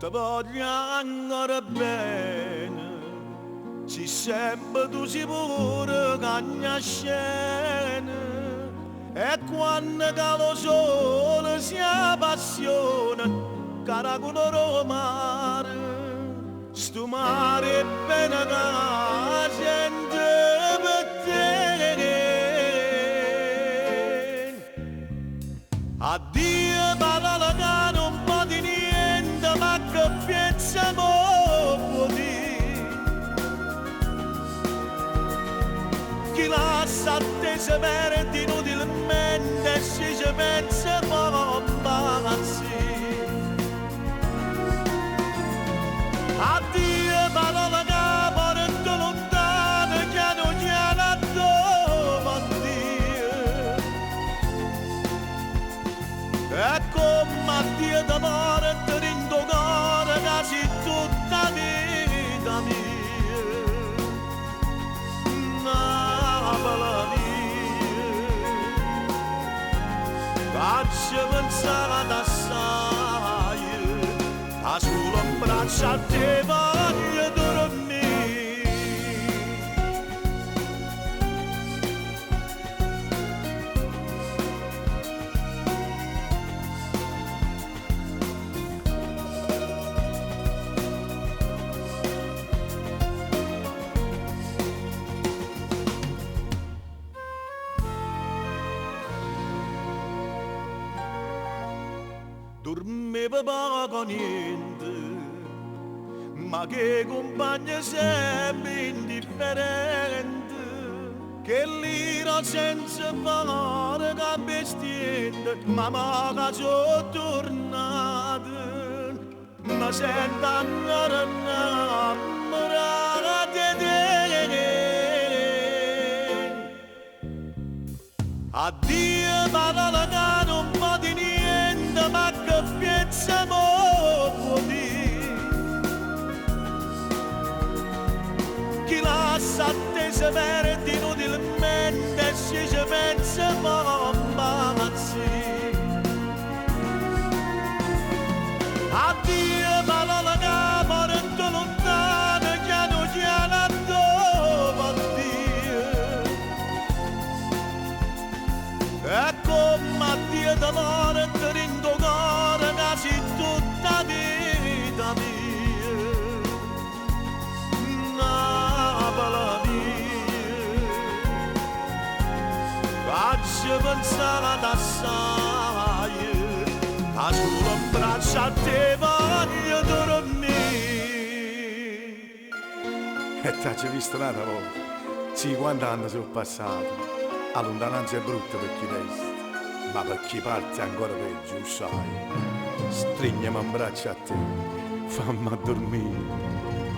Ti voglio ancora bene, se sempre tu sei pure cagna scena. E quando che lo sole si appassiona, cara colore mare, sto mare è bene che sente per te. Addio parola che non può di niente, ma che pensiamo può dire. Chi lascia attesa per inutilmente, si ci pensa può impazzire. Addio parola che porta lontano, piano piano dove Dio. E come Dio d'amore ti rindogare quasi tutta vita mia. Napoli faccio pensare ad assai, a solo un braccio a te voglio dormire. Dormiva poco niente, ma che compagno sempre indifferente, che l'ira senza valore che vestite, ma che sono tornato, ma sento ancora innamorata di te. Addio parola che non può di niente, ma che pensiamo può dire. Chi lascia attesa per inutilmente, si ci pensa può impazzire. Addio parola che porta lontano, piano piano dove Dio. E come Dio d'amore ti rindogare quasi tutta vita mia. Napoli mia, faccio pensare ad assai, a solo un braccio a te voglio dormire. E t'hai visto un'altra volta? 50 anni sono passati, la lontananza è brutta per chi resta, ma per chi parte è ancora peggio, lo sai. Strignami un braccio a te, fammi dormire.